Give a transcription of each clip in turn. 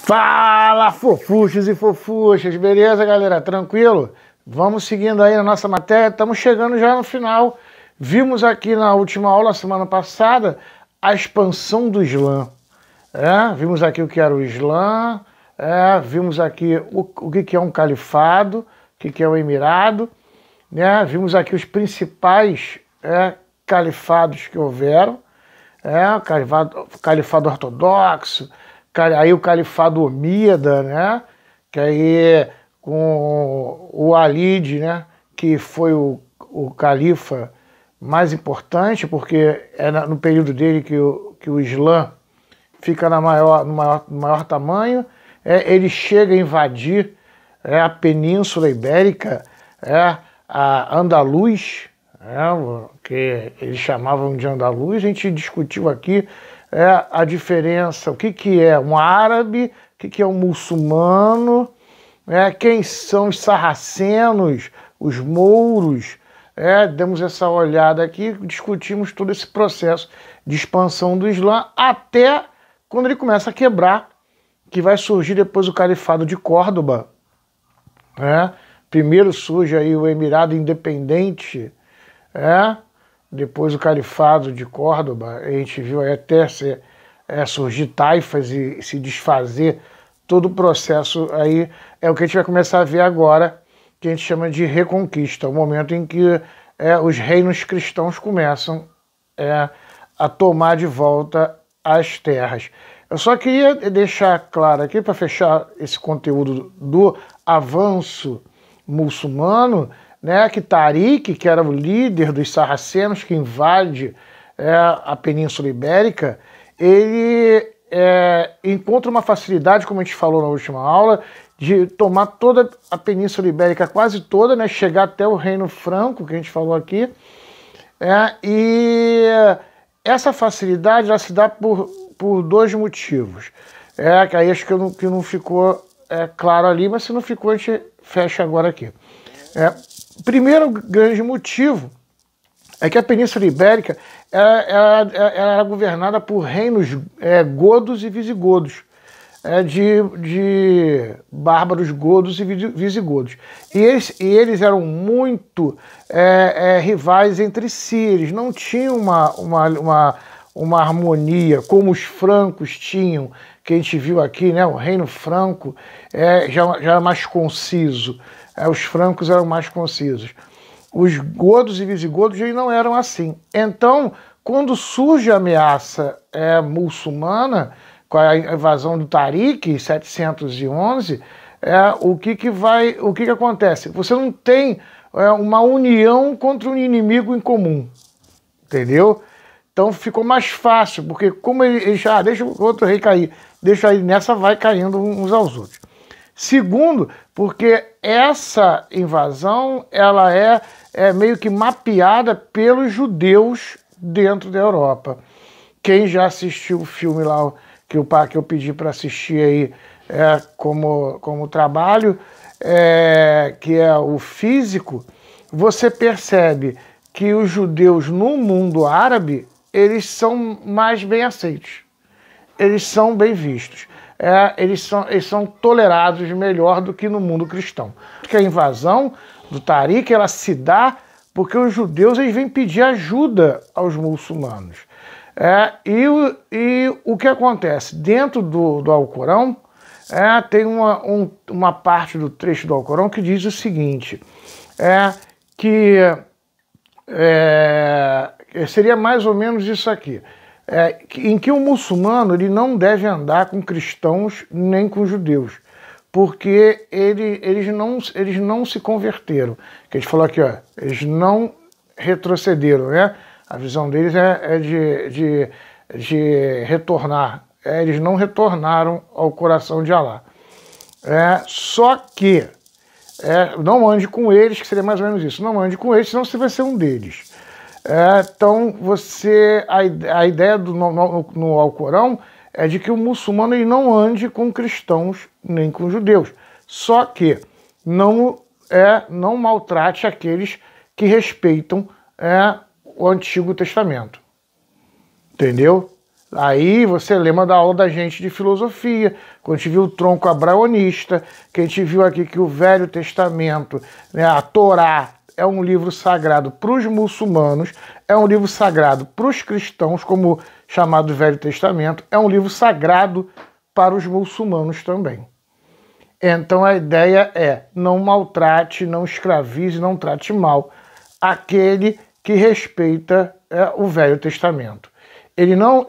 Fala, fofuchos e fofuchas, beleza, galera? Tranquilo? Vamos seguindo aí na nossa matéria, estamos chegando já no final. Vimos aqui na última aula, semana passada, a expansão do Islã. Vimos aqui o que era o Islã, vimos aqui o que é um califado, o que é o emirado, vimos aqui os principais califados que houveram, o califado ortodoxo, aí o califado omíada, que aí com o Alide, que foi o califa mais importante, porque é no período dele que o Islã fica no maior tamanho. Ele chega a invadir a Península Ibérica, a Andaluz, que eles chamavam de Andaluz. A gente discutiu aqui a diferença, o que é um árabe, o que é um muçulmano, quem são os sarracenos, os mouros. Demos essa olhada aqui, discutimos todo esse processo de expansão do Islã até quando ele começa a quebrar, que vai surgir depois o Califado de Córdoba. Primeiro surge aí o Emirado Independente, depois o Califado de Córdoba. A gente viu aí até surgir taifas e se desfazer. Todo o processo aí é o que a gente vai começar a ver agora, que a gente chama de Reconquista, o momento em que os reinos cristãos começam a tomar de volta as terras. Eu só queria deixar claro aqui, para fechar esse conteúdo do avanço muçulmano, que Tariq, que era o líder dos sarracenos, que invade a Península Ibérica, ele encontra uma facilidade, como a gente falou na última aula, de tomar toda a Península Ibérica, quase toda, chegar até o Reino Franco, que a gente falou aqui. E essa facilidade ela se dá por dois motivos. Que aí acho que não ficou claro ali, mas se não ficou, a gente fecha agora aqui. Primeiro grande motivo é que a Península Ibérica ela era governada por reinos godos e visigodos, de bárbaros godos e visigodos. E eles eram muito rivais entre si, eles não tinham uma harmonia como os francos tinham, que a gente viu aqui, o reino franco já era mais conciso, os francos eram mais concisos. Os godos e visigodos eles não eram assim. Então, quando surge a ameaça muçulmana, com a invasão do Tariq, em 711, o que acontece? Você não tem uma união contra um inimigo em comum, entendeu? Então ficou mais fácil, porque como ele já deixa o outro rei cair, deixa aí nessa, vai caindo uns aos outros. Segundo, porque essa invasão ela é meio que mapeada pelos judeus dentro da Europa. Quem já assistiu o filme lá que eu pedi para assistir aí como trabalho, que é o Físico, você percebe que os judeus no mundo árabe eles são mais bem aceitos, eles são bem vistos. Eles são tolerados melhor do que no mundo cristão. Porque a invasão do Tariq ela se dá porque os judeus eles vêm pedir ajuda aos muçulmanos. E o que acontece? Dentro do Alcorão, tem uma parte do trecho do Alcorão que diz o seguinte, que seria mais ou menos isso aqui, em que o muçulmano ele não deve andar com cristãos nem com judeus, porque eles não se converteram. Que a gente falou aqui, eles não retrocederam, A visão deles é de retornar. Eles não retornaram ao coração de Alá. Só que não ande com eles, que seria mais ou menos isso. Não ande com eles, senão você vai ser um deles. Então, a ideia no Alcorão é de que o muçulmano ele não ande com cristãos nem com judeus. Só que não maltrate aqueles que respeitam o Antigo Testamento. Entendeu? Aí você lembra da aula da gente de filosofia, quando a gente viu o tronco abraonista, que a gente viu aqui que o Velho Testamento, né, a Torá, é um livro sagrado para os muçulmanos, é um livro sagrado para os cristãos, como chamado Velho Testamento, é um livro sagrado para os muçulmanos também. Então a ideia é: não maltrate, não escravize, não trate mal aquele que respeita o Velho Testamento. Ele não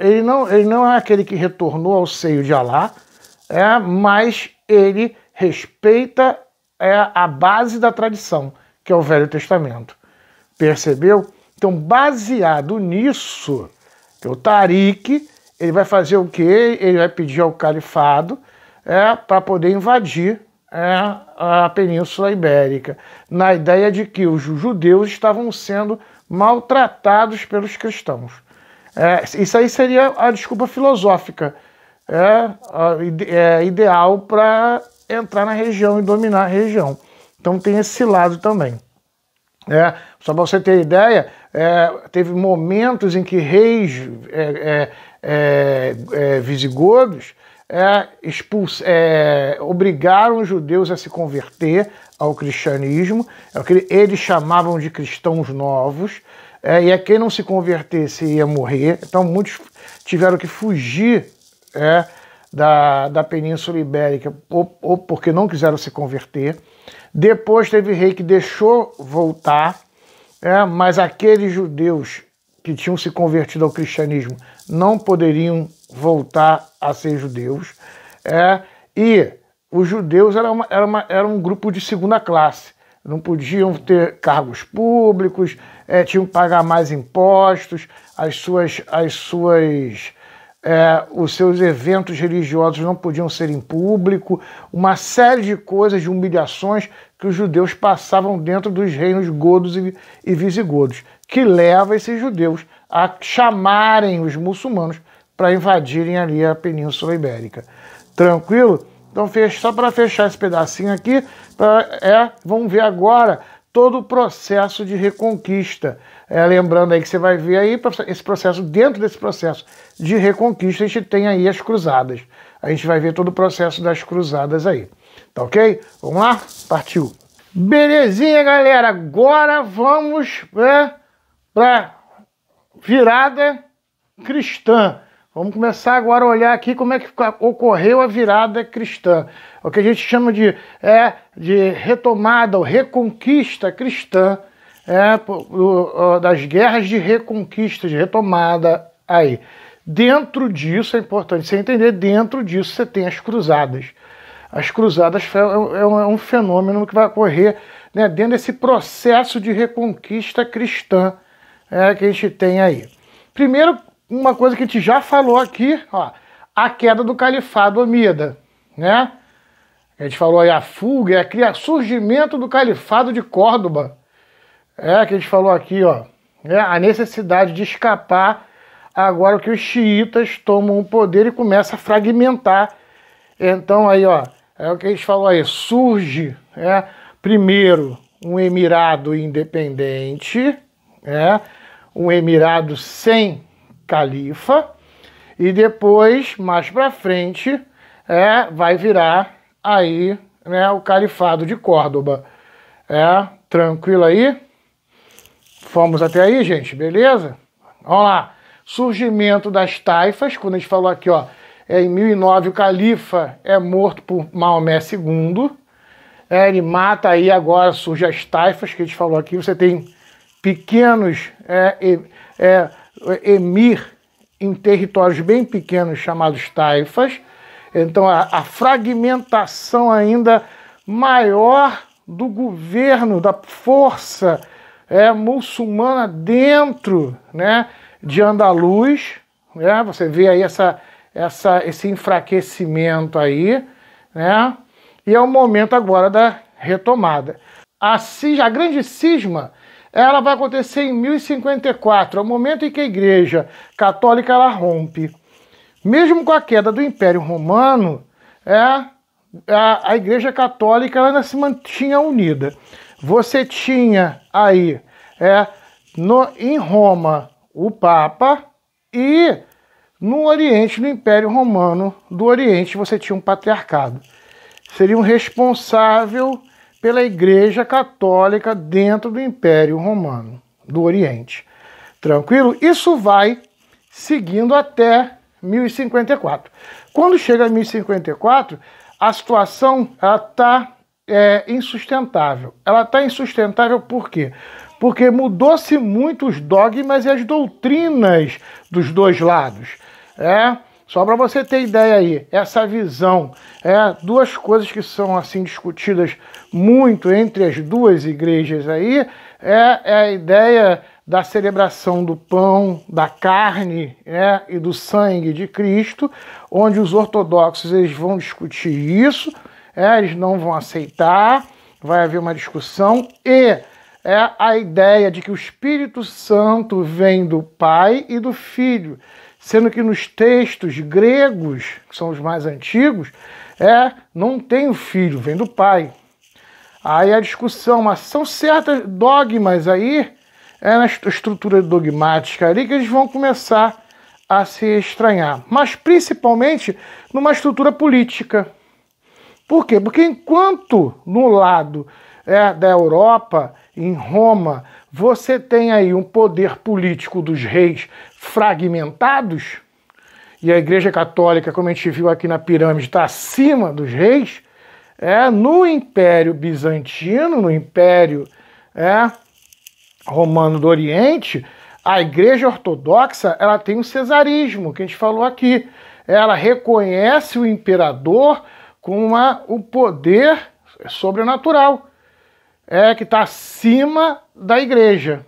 é aquele que retornou ao seio de Alá, mas ele respeita a base da tradição, que é o Velho Testamento. Percebeu? Então, baseado nisso, o Tariq, ele vai fazer o quê? Ele vai pedir ao califado para poder invadir a Península Ibérica, na ideia de que os judeus estavam sendo maltratados pelos cristãos. Isso aí seria a desculpa filosófica ideal para entrar na região e dominar a região. Então tem esse lado também. Só para você ter ideia, teve momentos em que reis visigodos obrigaram os judeus a se converter ao cristianismo, é o que eles chamavam de cristãos novos, e quem não se convertesse ia morrer. Então muitos tiveram que fugir da Península Ibérica ou porque não quiseram se converter. Depois teve rei que deixou voltar, mas aqueles judeus que tinham se convertido ao cristianismo não poderiam voltar a ser judeus. E os judeus eram um grupo de segunda classe. Não podiam ter cargos públicos, tinham que pagar mais impostos, os seus eventos religiosos não podiam ser em público, uma série de coisas, de humilhações que os judeus passavam dentro dos reinos godos e visigodos, que leva esses judeus a chamarem os muçulmanos para invadirem ali a Península Ibérica. Tranquilo? Então, só para fechar esse pedacinho aqui, vamos ver agora todo o processo de reconquista. Lembrando aí que você vai ver aí esse processo, dentro desse processo de reconquista, a gente tem aí as cruzadas. A gente vai ver todo o processo das cruzadas aí. Tá ok? Vamos lá? Partiu! Belezinha, galera! Agora vamos para virada cristã. Vamos começar agora a olhar aqui como é que ocorreu a virada cristã. O que a gente chama de retomada ou reconquista cristã, das guerras de reconquista, de retomada aí. Dentro disso, é importante você entender, dentro disso você tem as cruzadas. As cruzadas é um fenômeno que vai ocorrer dentro desse processo de reconquista cristã que a gente tem aí. Primeiro, uma coisa que a gente já falou aqui, a queda do califado omida, né? A gente falou aí a fuga, surgimento do califado de Córdoba, que a gente falou aqui, a necessidade de escapar agora que os xiitas tomam o poder e começam a fragmentar. Então aí, é o que a gente falou aí, surge, primeiro um emirado independente, um emirado sem califa, e depois, mais para frente, vai virar aí o califado de Córdoba. Tranquilo aí? Fomos até aí, gente, beleza? Vamos lá. Surgimento das taifas, quando a gente falou aqui, em 1009 o califa é morto por Maomé II. Ele mata aí, agora surge as taifas, que a gente falou aqui. Você tem pequenos emir em territórios bem pequenos chamados taifas. Então a fragmentação ainda maior do governo, da força muçulmana dentro de Andaluz. Você vê aí esse enfraquecimento aí, e é o momento agora da retomada. A grande cisma ela vai acontecer em 1054, é o momento em que a Igreja Católica ela rompe. Mesmo com a queda do Império Romano, a Igreja Católica ela ainda se mantinha unida. Você tinha aí, em Roma, o Papa, e No Oriente, no Império Romano do Oriente, você tinha um patriarcado. Seria um responsável pela Igreja Católica dentro do Império Romano do Oriente. Tranquilo? Isso vai seguindo até 1054. Quando chega a 1054, a situação está insustentável. Ela está insustentável por quê? Porque mudou-se muito os dogmas e as doutrinas dos dois lados. Só para você ter ideia aí, essa visão, duas coisas que são assim discutidas muito entre as duas igrejas aí, é a ideia da celebração do pão, da carne e do sangue de Cristo, onde os ortodoxos eles vão discutir isso, eles não vão aceitar, vai haver uma discussão, e a ideia de que o Espírito Santo vem do Pai e do Filho, sendo que nos textos gregos, que são os mais antigos, não tem o Filho, vem do Pai. Aí a discussão, mas são certos dogmas aí, na estrutura dogmática ali, que eles vão começar a se estranhar. Mas principalmente numa estrutura política. Por quê? Porque enquanto no lado da Europa, em Roma, você tem aí um poder político dos reis fragmentados, e a Igreja Católica, como a gente viu aqui na pirâmide, está acima dos reis, no Império Bizantino, no Império Romano do Oriente, a Igreja Ortodoxa ela tem o cesarismo, que a gente falou aqui. Ela reconhece o imperador com o poder sobrenatural, que está acima da igreja.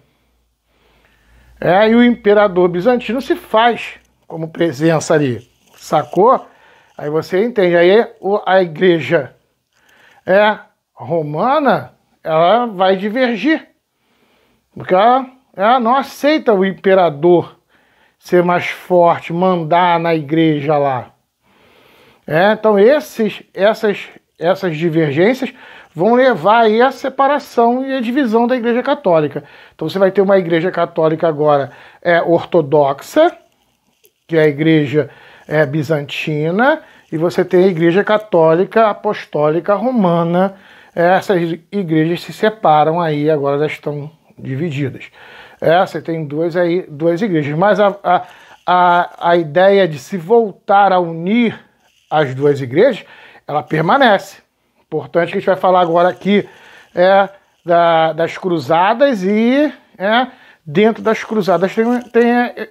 E o imperador bizantino se faz como presença ali, sacou? Aí você entende. Aí a igreja romana, ela vai divergir, porque ela não aceita o imperador ser mais forte, mandar na igreja lá. Então essas divergências vão levar aí a separação e a divisão da Igreja Católica. Então você vai ter uma Igreja Católica agora ortodoxa, que é a Igreja bizantina, e você tem a Igreja Católica Apostólica Romana. Essas igrejas se separam aí, agora elas estão divididas. Você tem duas igrejas, mas a ideia de se voltar a unir as duas igrejas, ela permanece. Importante que a gente vai falar agora aqui das cruzadas e dentro das cruzadas tem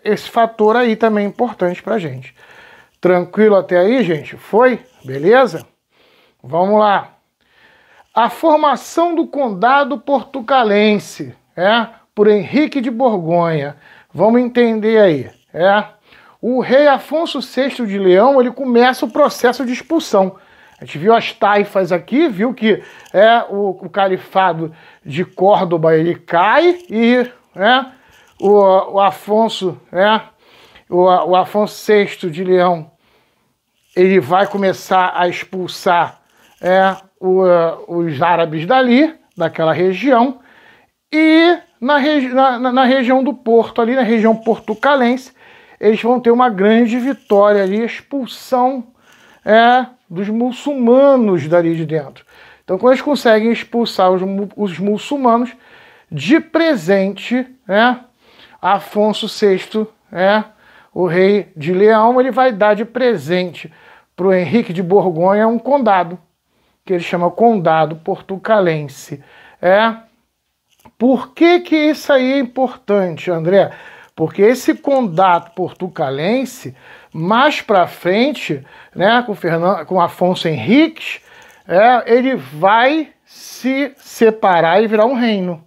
esse fator aí também importante pra gente. Tranquilo até aí, gente? Foi? Beleza? Vamos lá. A formação do condado portucalense, por Henrique de Borgonha. Vamos entender aí. O rei Afonso VI de Leão, ele começa o processo de expulsão. A gente viu as taifas aqui, viu que o califado de Córdoba ele cai e o Afonso VI de Leão ele vai começar a expulsar os árabes dali, daquela região, e na região do Porto, ali na região portucalense, eles vão ter uma grande vitória ali, expulsão dos muçulmanos dali de dentro. Então, quando eles conseguem expulsar os muçulmanos, de presente, Afonso VI, o rei de Leão, ele vai dar de presente para o Henrique de Borgonha um condado, que ele chama Condado Portucalense. Por que isso aí é importante, André? Porque esse condado portucalense, mais para frente, com Afonso Henriques, ele vai se separar e virar um reino.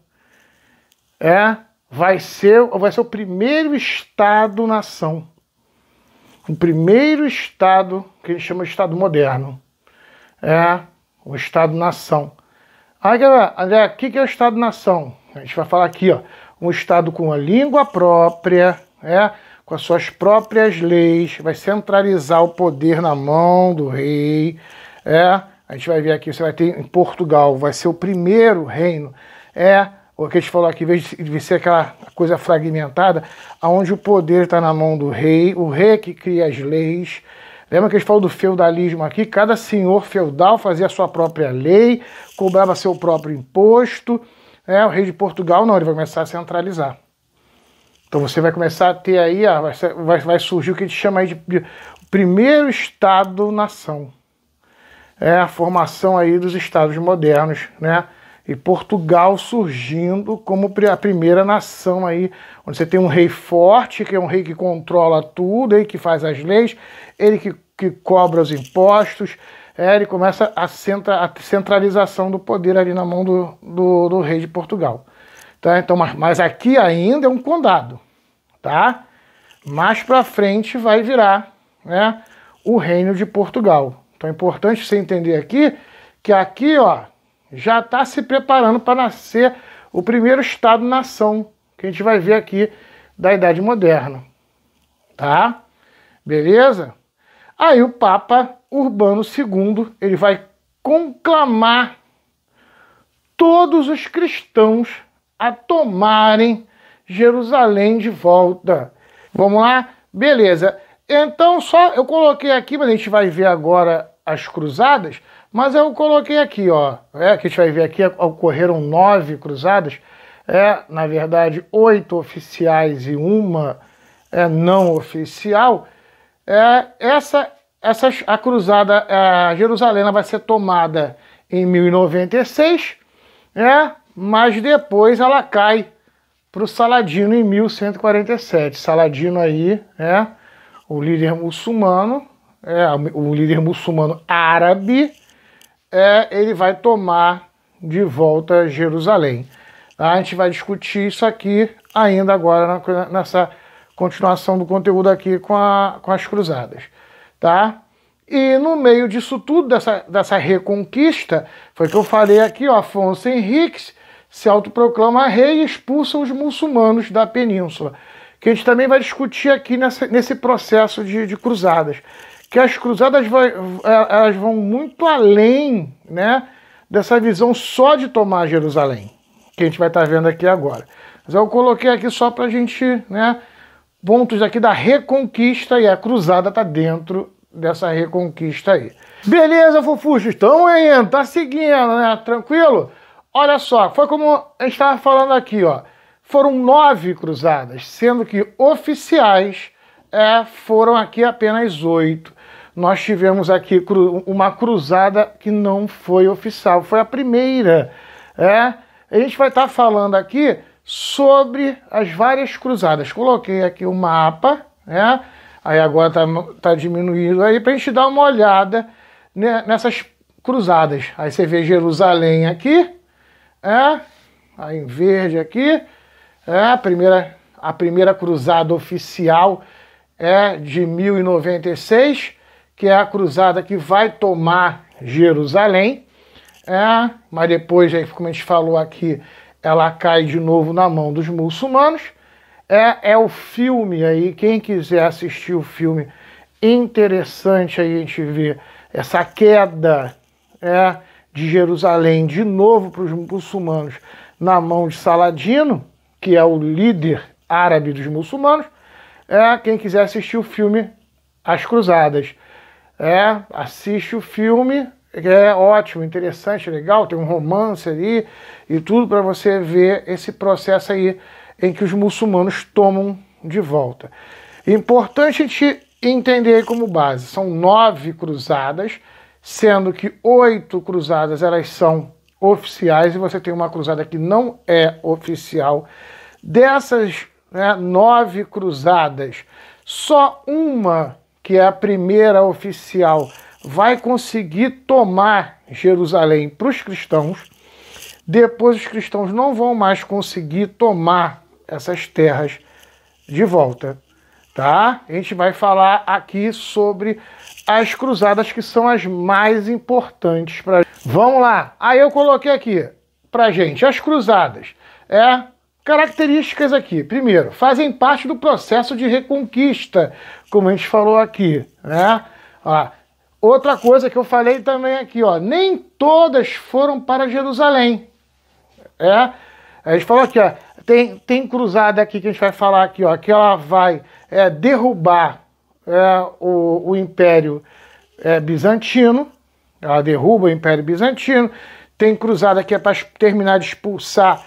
Vai ser o primeiro Estado-nação. O primeiro Estado, que a gente chama de Estado moderno. O Estado-nação. Aí, André, o que é o Estado-nação? A gente vai falar aqui, um Estado com a língua própria, com as suas próprias leis, vai centralizar o poder na mão do rei. A gente vai ver aqui, você vai ter em Portugal, vai ser o primeiro reino o que a gente falou aqui, em vez de ser aquela coisa fragmentada, onde o poder está na mão do rei, o rei que cria as leis. Lembra que a gente falou do feudalismo aqui? Cada senhor feudal fazia a sua própria lei, cobrava seu próprio imposto. O rei de Portugal não, ele vai começar a centralizar. Então você vai começar a ter aí, vai surgir o que a gente chama aí de primeiro Estado-nação. É a formação aí dos Estados modernos, né? E Portugal surgindo como a primeira nação aí, onde você tem um rei forte, que é um rei que controla tudo, ele que faz as leis, ele que cobra os impostos, ele começa a centralização do poder ali na mão do rei de Portugal. Tá? Então, mas aqui ainda é um condado, tá? Mais para frente vai virar, né, o reino de Portugal. Então é importante você entender aqui, que aqui, ó, já está se preparando para nascer o primeiro Estado-nação, que a gente vai ver aqui da Idade Moderna. Tá? Beleza? Aí o Papa Urbano II, ele vai conclamar todos os cristãos a tomarem Jerusalém de volta. Vamos lá? Beleza. Então, eu coloquei aqui, mas a gente vai ver agora as cruzadas, mas eu coloquei aqui, ó, que a gente vai ver aqui, ocorreram 9 cruzadas, na verdade, 8 oficiais e uma não oficial. A cruzada, Jerusalém vai ser tomada em 1096, mas depois ela cai para o Saladino em 1147. Saladino aí, o líder muçulmano, o líder muçulmano árabe, ele vai tomar de volta Jerusalém. A gente vai discutir isso aqui ainda agora nessa continuação do conteúdo aqui com as cruzadas, tá? E no meio disso tudo, dessa reconquista, foi que eu falei aqui, ó, Afonso Henriques se autoproclama rei e expulsa os muçulmanos da península, que a gente também vai discutir aqui nesse processo de cruzadas, que as cruzadas elas vão muito além, né, dessa visão só de tomar Jerusalém, que a gente vai estar vendo aqui agora. Mas eu coloquei aqui só para a gente, né, pontos aqui da reconquista, e a cruzada está dentro dessa reconquista aí. Beleza, fofuxos? Estamos indo, tá seguindo, né? Tranquilo? Olha só, foi como a gente estava falando aqui, ó. Foram 9 cruzadas, sendo que oficiais foram aqui apenas 8. Nós tivemos aqui uma cruzada que não foi oficial, foi a primeira. A gente vai estar falando aqui sobre as várias cruzadas. Coloquei aqui o mapa, aí agora tá diminuindo aí, para a gente dar uma olhada, né, nessas cruzadas. Aí você vê Jerusalém aqui, aí em verde aqui, a primeira cruzada oficial é de 1096, que é a cruzada que vai tomar Jerusalém, mas depois, aí, como a gente falou aqui, ela cai de novo na mão dos muçulmanos. É o filme aí, quem quiser assistir o filme, interessante aí a gente ver essa queda de Jerusalém de novo para os muçulmanos na mão de Saladino, que é o líder árabe dos muçulmanos. Quem quiser assistir o filme As Cruzadas, assiste o filme, que é ótimo, interessante, legal, tem um romance ali e tudo para você ver esse processo aí em que os muçulmanos tomam de volta. Importante a gente entender aí como base, são 9 cruzadas, sendo que 8 cruzadas elas são oficiais e você tem uma cruzada que não é oficial. Dessas 9 cruzadas, só uma, que é a primeira oficial, vai conseguir tomar Jerusalém para os cristãos. Depois os cristãos não vão mais conseguir tomar essas terras de volta, tá? A gente vai falar aqui sobre as cruzadas, que são as mais importantes para. Vamos lá. Aí eu coloquei aqui pra gente as cruzadas. Características aqui. Primeiro, fazem parte do processo de reconquista, como a gente falou aqui, né? Outra coisa que eu falei também aqui, ó, nem todas foram para Jerusalém. A gente falou aqui, ó, tem cruzada aqui que a gente vai falar aqui, ó, que ela vai derrubar o Império Bizantino, ela derruba o Império Bizantino. Tem cruzada que é para terminar de expulsar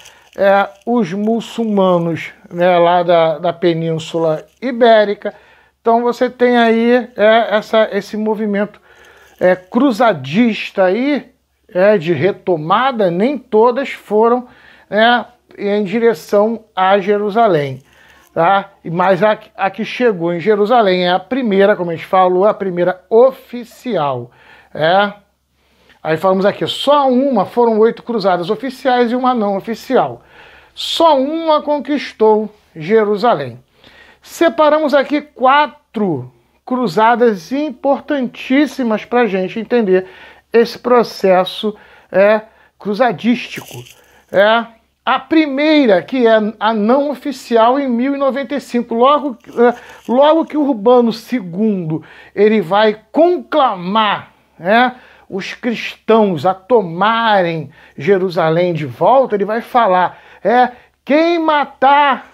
os muçulmanos, né, lá da Península Ibérica. Então você tem aí esse movimento cruzadista aí, de retomada. Nem todas foram em direção a Jerusalém, tá? Mas a que chegou em Jerusalém é a primeira, como a gente falou, a primeira oficial. Aí falamos aqui, foram 8 cruzadas oficiais e uma não oficial. Só uma conquistou Jerusalém. Separamos aqui 4 cruzadas importantíssimas para a gente entender esse processo cruzadístico. A primeira, que é a não oficial, em 1095, logo que Urbano II ele vai conclamar os cristãos a tomarem Jerusalém de volta, ele vai falar, quem matar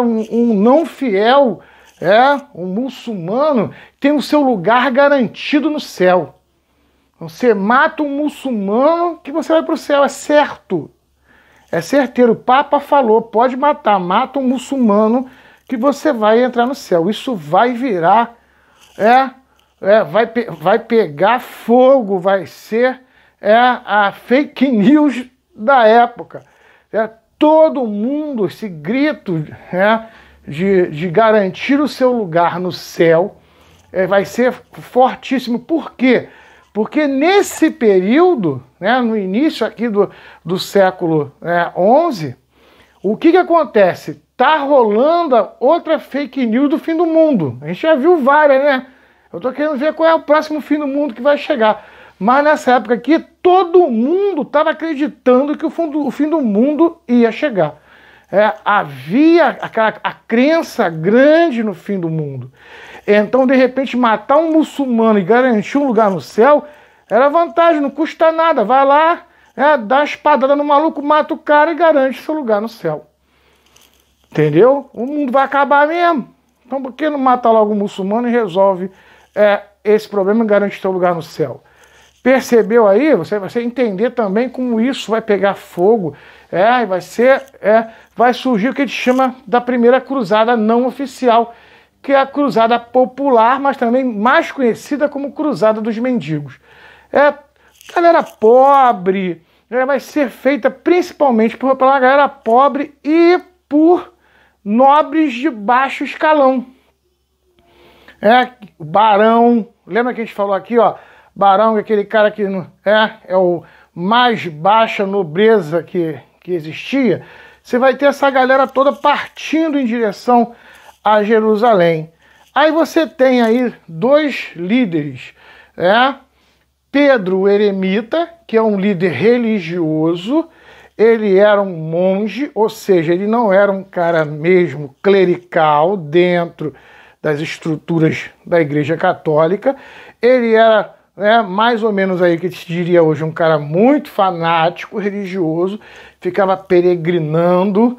um não fiel, um muçulmano, tem o seu lugar garantido no céu. Você mata um muçulmano que você vai para o céu, é certo. É certeiro, o Papa falou, pode matar, mata um muçulmano que você vai entrar no céu. Isso vai virar, vai pegar fogo, vai ser a fake news da época. Todo mundo, esse grito de garantir o seu lugar no céu vai ser fortíssimo. Por quê? Porque nesse período, no início aqui do século XI, o que acontece? Está rolando outra fake news do fim do mundo. A gente já viu várias, né? Eu estou querendo ver qual é o próximo fim do mundo que vai chegar. Mas nessa época aqui, todo mundo estava acreditando que o fim do mundo ia chegar. Havia a crença grande no fim do mundo. Então, de repente, matar um muçulmano e garantir um lugar no céu era vantagem, não custa nada. Vai lá, dá uma espadada no maluco, mata o cara e garante seu lugar no céu. Entendeu? O mundo vai acabar mesmo. Então, por que não mata logo o muçulmano e resolve esse problema e garante seu lugar no céu? Percebeu aí? Você vai entender também como isso vai pegar fogo. Vai surgir o que a gente chama da primeira cruzada não oficial, que é a cruzada popular, mas também mais conhecida como cruzada dos mendigos. Galera pobre, vai ser feita principalmente pela galera pobre e por nobres de baixo escalão. O barão, lembra que a gente falou aqui, ó? Barão é aquele cara que é o mais baixa nobreza que existia. Você vai ter essa galera toda partindo em direção a Jerusalém. Aí você tem aí 2 líderes, Pedro o Eremita, que é um líder religioso. Ele era um monge, ou seja, ele não era um cara mesmo clerical dentro das estruturas da Igreja Católica. Ele era mais ou menos aí que se diria hoje um cara muito fanático, religioso, ficava peregrinando,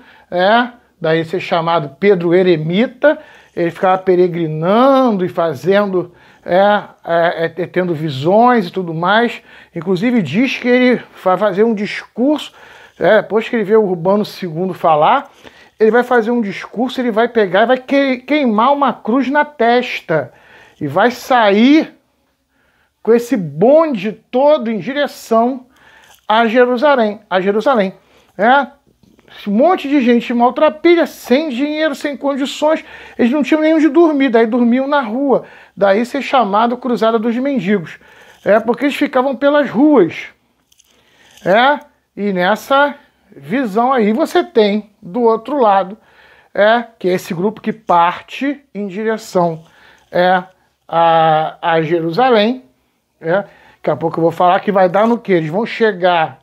daí ser chamado Pedro Eremita. Ele ficava peregrinando e fazendo, tendo visões e tudo mais. Inclusive diz que ele vai fazer um discurso, depois que ele vê o Urbano II falar, ele vai fazer um discurso, ele vai pegar e vai queimar uma cruz na testa e vai sair com esse bonde todo em direção a Jerusalém. Um monte de gente maltrapilha, sem dinheiro, sem condições, eles não tinham nem onde dormir, daí dormiam na rua. Daí ser chamado Cruzada dos Mendigos. Porque eles ficavam pelas ruas. E nessa visão aí você tem, do outro lado, que é esse grupo que parte em direção a Jerusalém. Daqui a pouco eu vou falar que vai dar no quê? Eles vão chegar,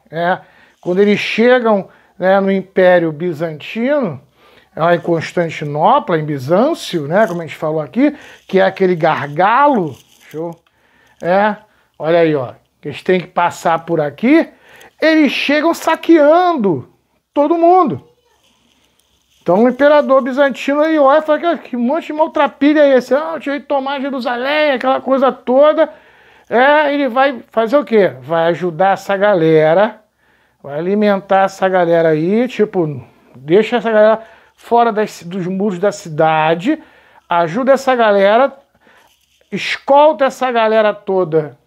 quando eles chegam no Império Bizantino, lá em Constantinopla, em Bizâncio, como a gente falou aqui, que é aquele gargalo, olha aí, ó, que eles têm que passar por aqui, eles chegam saqueando todo mundo. Então o imperador bizantino aí olha e fala, que monte de maltrapilha é esse? Ah, tinha que tomar Jerusalém, aquela coisa toda. Ele vai fazer o quê? Vai ajudar essa galera, vai alimentar essa galera aí, tipo, deixa essa galera fora dos muros da cidade, ajuda essa galera, escolta essa galera toda,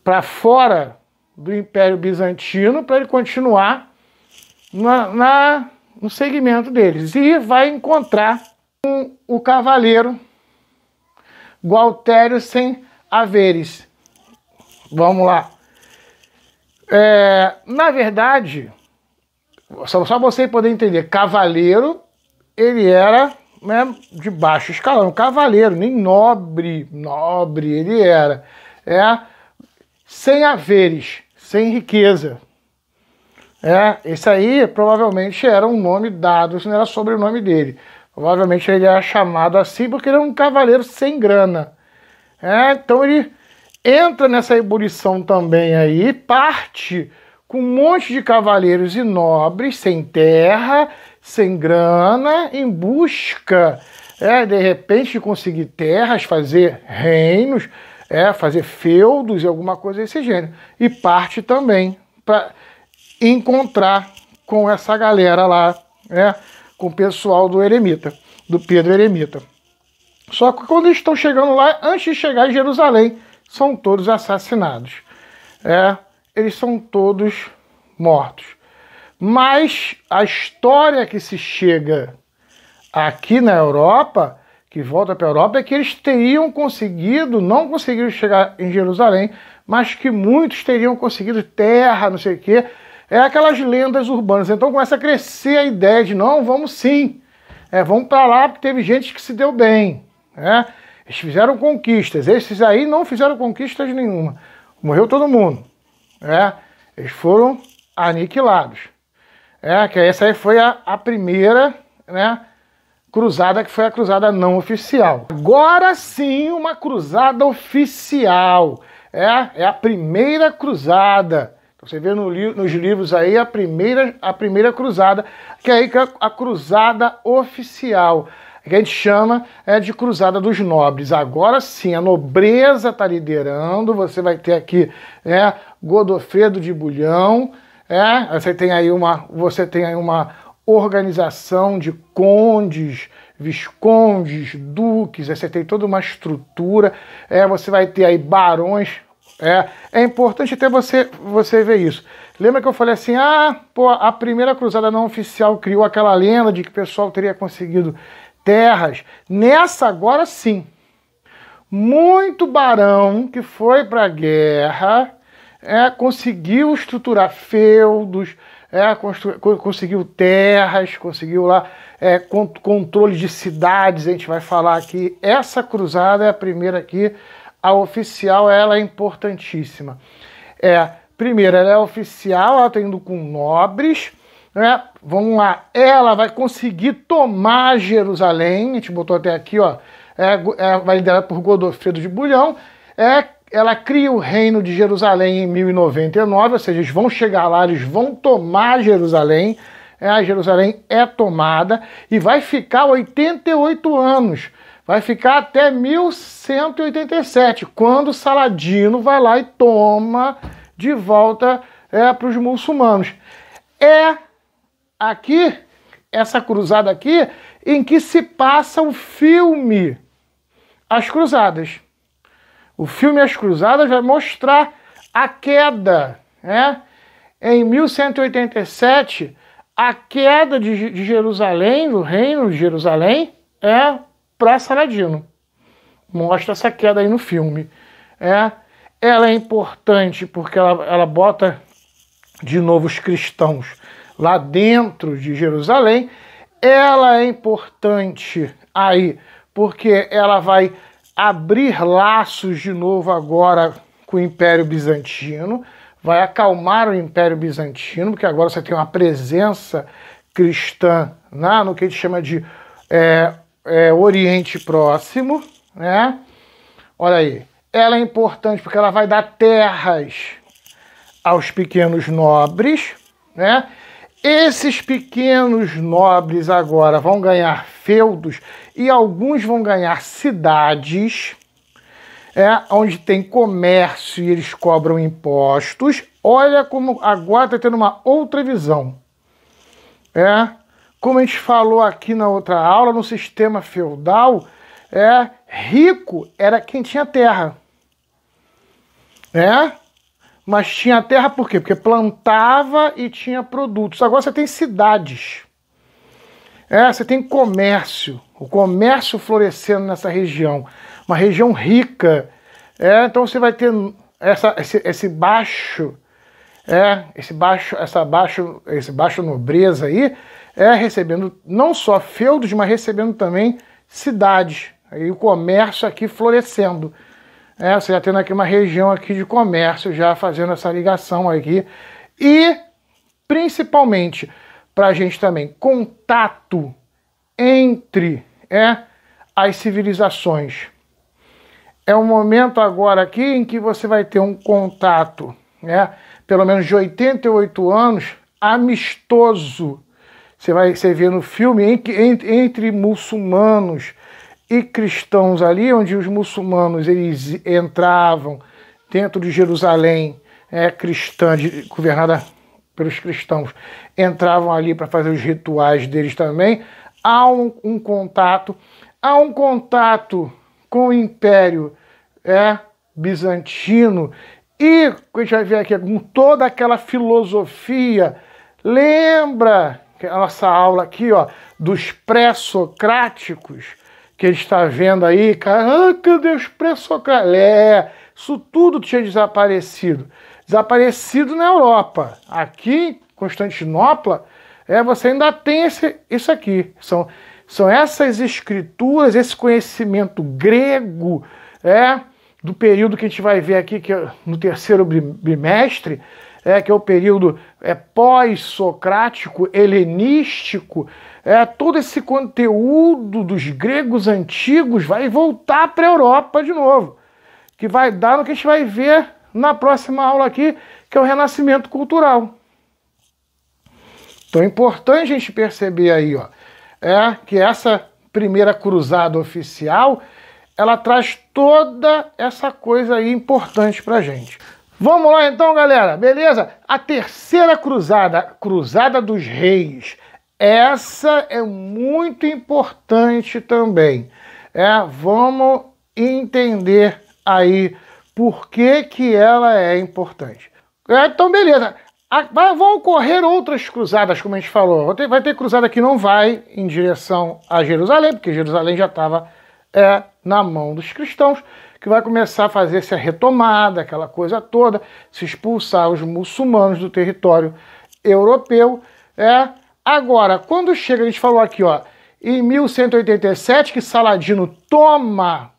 para fora do Império Bizantino, para ele continuar no segmento deles. E vai encontrar o cavaleiro Gualtério sem haveres. Vamos lá. Na verdade, só você poder entender, cavaleiro, ele era, né, de baixo escalão, cavaleiro, nem nobre ele era. Sem haveres, sem riqueza. Esse aí provavelmente era um nome dado, isso não era sobrenome dele. Provavelmente ele era chamado assim porque ele era um cavaleiro sem grana. Então ele entra nessa ebulição também aí, parte com um monte de cavaleiros e nobres, sem terra, sem grana, em busca, de repente, de conseguir terras, fazer reinos, fazer feudos e alguma coisa desse gênero. E parte também para encontrar com essa galera lá, com o pessoal do Eremita, do Pedro Eremita. Só que quando eles estão chegando lá, antes de chegar em Jerusalém, são todos assassinados. Eles são todos mortos. Mas a história que se chega aqui na Europa, que volta para a Europa, é que eles teriam conseguido, não conseguiram chegar em Jerusalém, mas que muitos teriam conseguido terra, não sei o quê. Aquelas lendas urbanas. Então começa a crescer a ideia de, não, vamos sim. Vamos para lá porque teve gente que se deu bem. Eles fizeram conquistas. Esses aí não fizeram conquistas nenhuma. Morreu todo mundo. Eles foram aniquilados. Que essa aí foi a primeira, cruzada, que foi a cruzada não oficial. Agora sim, uma cruzada oficial. É a primeira cruzada. Você vê nos livros aí a primeira cruzada, que é a cruzada oficial, que a gente chama de cruzada dos nobres. Agora sim, a nobreza está liderando, você vai ter aqui Godofredo de Bulhão, você tem aí uma organização de condes, viscondes, duques, você tem toda uma estrutura, você vai ter aí barões. É importante até você ver isso. Lembra que eu falei assim, a primeira cruzada não oficial criou aquela lenda de que o pessoal teria conseguido terras. Nessa agora sim, muito barão que foi para a guerra, conseguiu estruturar feudos, conseguiu terras, conseguiu lá controle de cidades. A gente vai falar aqui, essa cruzada é a primeira aqui. A oficial, ela é importantíssima. Primeiro, ela é oficial, ela está indo com nobres, vamos lá, ela vai conseguir tomar Jerusalém, a gente botou até aqui, vai liderada por Godofredo de Bulhão, ela cria o reino de Jerusalém em 1099, ou seja, eles vão chegar lá, eles vão tomar Jerusalém, Jerusalém é tomada, e vai ficar 88 anos, vai ficar até 1187, quando Saladino vai lá e toma de volta para os muçulmanos. Aqui, essa cruzada aqui, em que se passa o filme As Cruzadas. O filme As Cruzadas vai mostrar a queda, em 1187, a queda de Jerusalém, do reino de Jerusalém, para Saladino. Mostra essa queda aí no filme. Ela é importante porque ela bota de novo os cristãos lá dentro de Jerusalém. Ela é importante aí porque ela vai abrir laços de novo agora com o Império Bizantino, vai acalmar o Império Bizantino, porque agora você tem uma presença cristã no que a gente chama de Oriente Próximo, Olha aí, ela é importante porque ela vai dar terras aos pequenos nobres, né? Esses pequenos nobres agora vão ganhar feudos e alguns vão ganhar cidades, onde tem comércio e eles cobram impostos. Olha como agora está tendo uma outra visão. Como a gente falou aqui na outra aula, no sistema feudal, rico era quem tinha terra. Mas tinha terra por quê? Porque plantava e tinha produtos. Agora você tem cidades. Você tem comércio. O comércio florescendo nessa região. Uma região rica. Então você vai ter esse baixo nobreza aí, recebendo não só feudos, mas recebendo também cidades. Aí o comércio aqui florescendo. Você já tendo aqui uma região aqui de comércio, já fazendo essa ligação aqui. E, principalmente, para a gente também, contato entre as civilizações. É um momento agora aqui em que você vai ter um contato, pelo menos de 88 anos, amistoso. Você vê no filme entre muçulmanos e cristãos ali, onde os muçulmanos eles entravam dentro de Jerusalém, cristã, governada pelos cristãos, entravam ali para fazer os rituais deles também. Há um contato com o Império Bizantino, e a gente vai ver aqui com toda aquela filosofia. Lembra a nossa aula aqui, dos pré-socráticos, que a gente está vendo aí, caraca, Deus, pré-socrático. Isso tudo tinha desaparecido. Desaparecido na Europa. Aqui em Constantinopla, você ainda tem isso aqui. São essas escrituras, esse conhecimento grego, do período que a gente vai ver aqui, que é no terceiro bimestre, que é o período pós-socrático, helenístico. Todo esse conteúdo dos gregos antigos vai voltar para a Europa de novo, que vai dar no que a gente vai ver na próxima aula aqui, que é o renascimento cultural. Então é importante a gente perceber aí, que essa primeira cruzada oficial, ela traz toda essa coisa aí importante para a gente. Vamos lá então, galera, beleza? A terceira cruzada, Cruzada dos Reis. Essa é muito importante também. Vamos entender aí por que ela é importante. Então, beleza. Vão ocorrer outras cruzadas, como a gente falou. Vai ter cruzada que não vai em direção a Jerusalém, porque Jerusalém já estava na mão dos cristãos, que vai começar a fazer essa retomada, aquela coisa toda, se expulsar os muçulmanos do território europeu. Agora, quando chega, a gente falou aqui, em 1187, que Saladino toma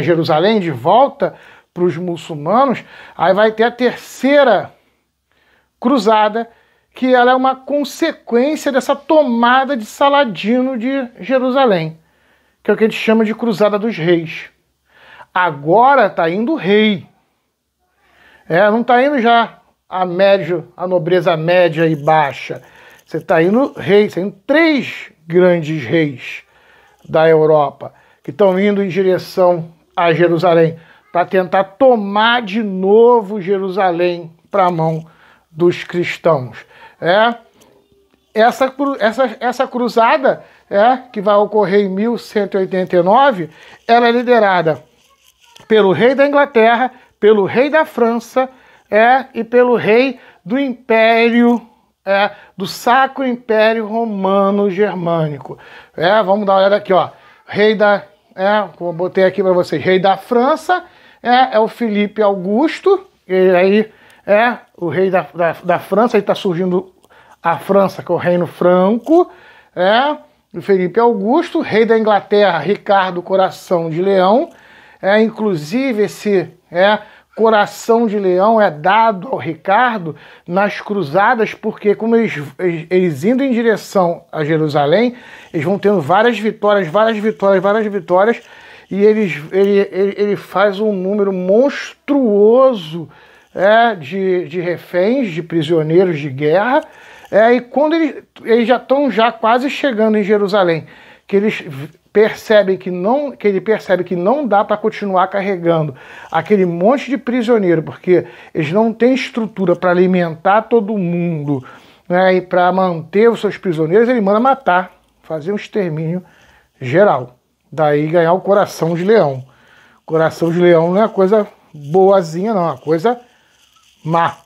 Jerusalém de volta para os muçulmanos, aí vai ter a terceira cruzada, que ela é uma consequência dessa tomada de Saladino de Jerusalém, que é o que a gente chama de Cruzada dos Reis. Agora está indo o rei. Não está indo já a nobreza média e baixa. Você está indo rei, você está indo 3 grandes reis da Europa que estão indo em direção a Jerusalém para tentar tomar de novo Jerusalém para a mão dos cristãos. Essa cruzada, que vai ocorrer em 1189, ela é liderada pelo rei da Inglaterra, pelo rei da França, e pelo rei do Império, do Sacro Império Romano Germânico. Vamos dar uma olhada aqui, rei da, como eu botei aqui para vocês, rei da França, é o Filipe Augusto, e aí o rei da França, aí está surgindo a França, que é o Reino Franco, o Filipe Augusto, rei da Inglaterra, Ricardo Coração de Leão, inclusive esse Coração de Leão é dado ao Ricardo nas cruzadas, porque como eles indo em direção a Jerusalém, eles vão tendo várias vitórias, e ele faz um número monstruoso de reféns, de prisioneiros de guerra, e quando eles já estão quase chegando em Jerusalém, que ele percebe que não dá para continuar carregando aquele monte de prisioneiro, porque eles não têm estrutura para alimentar todo mundo, né, e para manter os seus prisioneiros, ele manda matar, fazer um extermínio geral. Daí ganhar o coração de leão. Coração de leão não é uma coisa boazinha, não, é uma coisa má.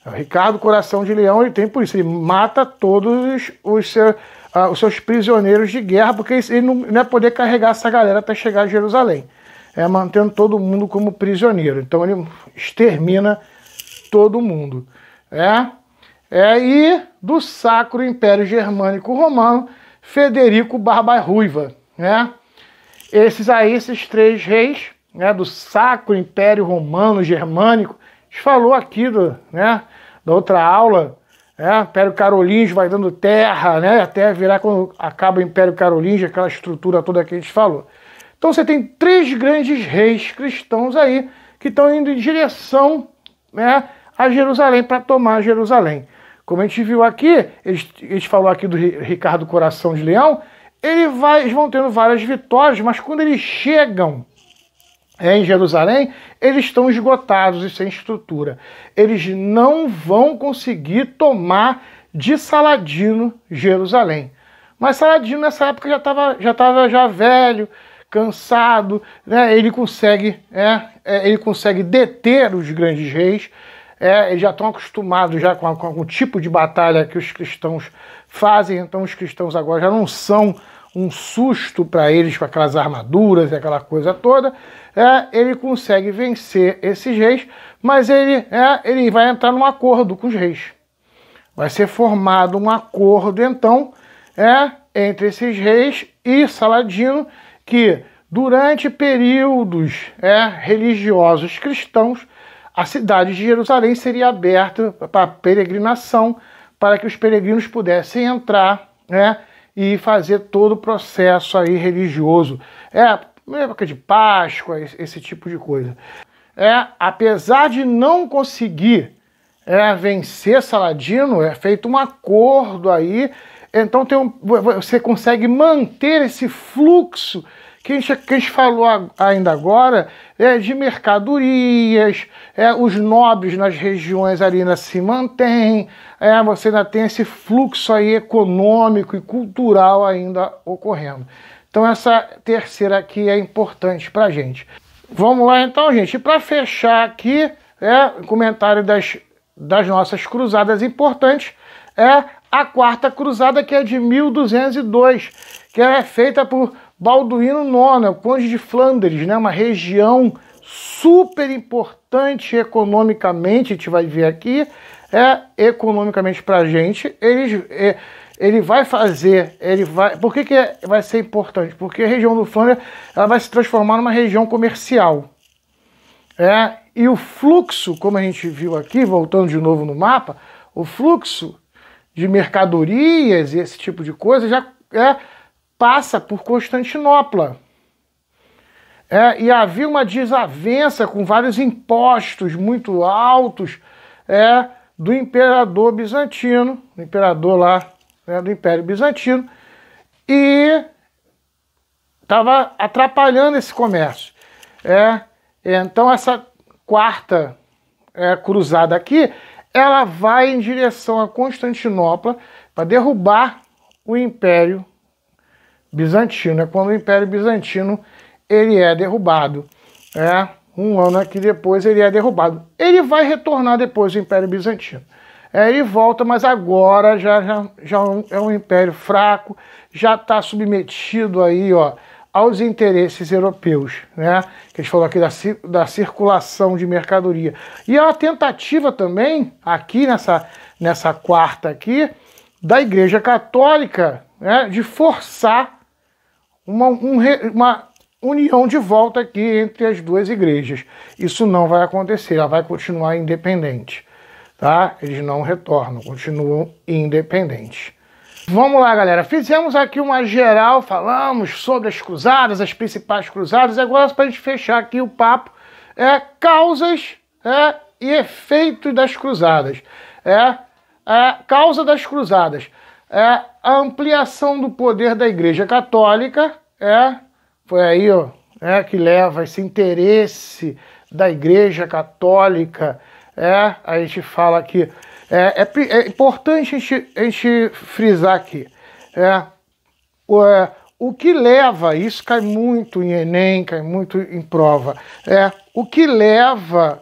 O Ricardo Coração de Leão, ele tem por isso, ele mata todos os seus prisioneiros de guerra, porque ele não vai poder carregar essa galera até chegar a Jerusalém. Mantendo todo mundo como prisioneiro. Então ele extermina todo mundo. E do Sacro Império Germânico Romano, Federico Barba Ruiva. Esses três reis, do Sacro Império Romano Germânico, a gente falou aqui da outra aula, Império Carolíngio vai dando terra, até virar quando acaba o Império Carolíngio, aquela estrutura toda que a gente falou. Então você tem três grandes reis cristãos aí que estão indo em direção a Jerusalém, para tomar Jerusalém. Como a gente viu aqui, a gente falou aqui do Ricardo Coração de Leão, eles vão tendo várias vitórias, mas quando eles chegam em Jerusalém, eles estão esgotados e sem estrutura. Eles não vão conseguir tomar de Saladino Jerusalém. Mas Saladino nessa época já estava velho, cansado, ele consegue deter os grandes reis. Eles já estão acostumados já com o tipo de batalha que os cristãos fazem, então os cristãos agora já não são um susto para eles com aquelas armaduras e aquela coisa toda. Ele consegue vencer esses reis, mas ele vai entrar num acordo com os reis. Vai ser formado um acordo, então, entre esses reis e Saladino, que durante períodos religiosos cristãos, a cidade de Jerusalém seria aberta para peregrinação, para que os peregrinos pudessem entrar, e fazer todo o processo aí religioso. Época de Páscoa, esse tipo de coisa. Apesar de não conseguir vencer Saladino, é feito um acordo aí, então você consegue manter esse fluxo que a gente falou ainda agora, de mercadorias, os nobres nas regiões ali ainda se mantêm, você ainda tem esse fluxo aí econômico e cultural ainda ocorrendo. Então essa terceira aqui é importante para a gente. Vamos lá então, gente. E para fechar aqui, o comentário das nossas cruzadas importantes, a quarta cruzada, que é de 1202, que é feita por Balduíno IX, o Conde de Flandres, uma região super importante economicamente, a gente vai ver aqui, economicamente para a gente. Ele vai fazer, por que vai ser importante? Porque a região do Flandres ela vai se transformar numa região comercial. E o fluxo, como a gente viu aqui, voltando de novo no mapa, o fluxo de mercadorias e esse tipo de coisa já passa por Constantinopla. E havia uma desavença com vários impostos muito altos do imperador bizantino, do imperador lá, do Império Bizantino, e estava atrapalhando esse comércio. Então essa quarta cruzada aqui, ela vai em direção a Constantinopla para derrubar o Império Bizantino. Quando o Império Bizantino ele é derrubado. Um ano aqui depois ele é derrubado. Ele vai retornar depois do Império Bizantino. Ele volta, mas agora já é um império fraco, já está submetido aí, aos interesses europeus, que a gente falou aqui da circulação de mercadoria. E é uma tentativa também, aqui nessa quarta aqui, da Igreja Católica, de forçar uma união de volta aqui entre as duas igrejas. Isso não vai acontecer, ela vai continuar independente. Tá? Eles não retornam, continuam independentes. Vamos lá, galera. Fizemos aqui uma geral, falamos sobre as cruzadas, as principais cruzadas. Agora, para a gente fechar aqui o papo, causas e efeito das cruzadas. Causa das cruzadas. A ampliação do poder da Igreja Católica, foi aí ó, que leva esse interesse da Igreja Católica. A gente fala aqui, é importante a gente frisar aqui, o que leva, isso cai muito em Enem, cai muito em prova, o que leva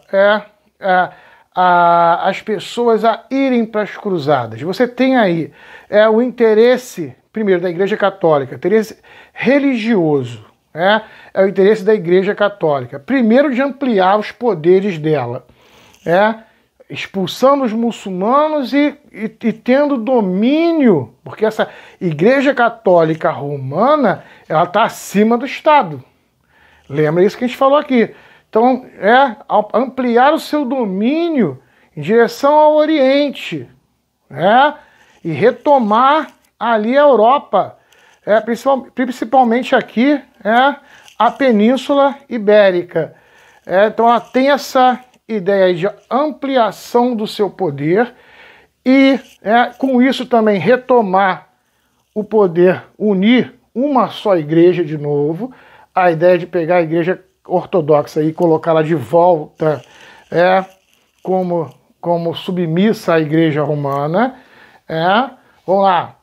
as pessoas a irem para as cruzadas. Você tem aí o interesse, primeiro, da Igreja Católica, interesse religioso, é o interesse da Igreja Católica, primeiro de ampliar os poderes dela, expulsando os muçulmanos e tendo domínio, porque essa Igreja Católica Romana, ela está acima do Estado. Lembra isso que a gente falou aqui. Então, ampliar o seu domínio em direção ao Oriente, e retomar ali a Europa, principalmente aqui, a Península Ibérica. Então, ela tem essa ideia de ampliação do seu poder e, com isso, também retomar o poder, unir uma só igreja de novo, a ideia de pegar a Igreja Ortodoxa e colocá-la de volta como submissa à Igreja Romana. Vamos lá.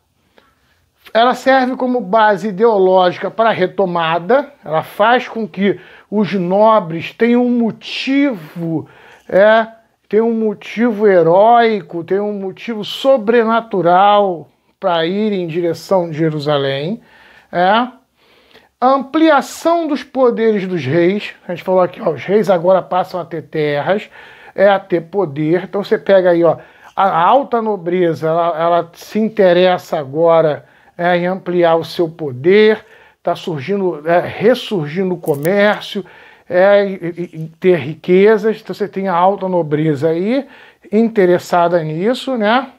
Ela serve como base ideológica para a retomada, ela faz com que os nobres tenham um motivo, heróico, tenham um motivo sobrenatural para ir em direção de Jerusalém. A ampliação dos poderes dos reis, a gente falou aqui, os reis agora passam a ter terras, a ter poder. Então você pega aí, a alta nobreza, ela se interessa agora em ampliar o seu poder, está surgindo, ressurgindo o comércio, e ter riquezas. Então você tem a alta nobreza aí interessada nisso, né?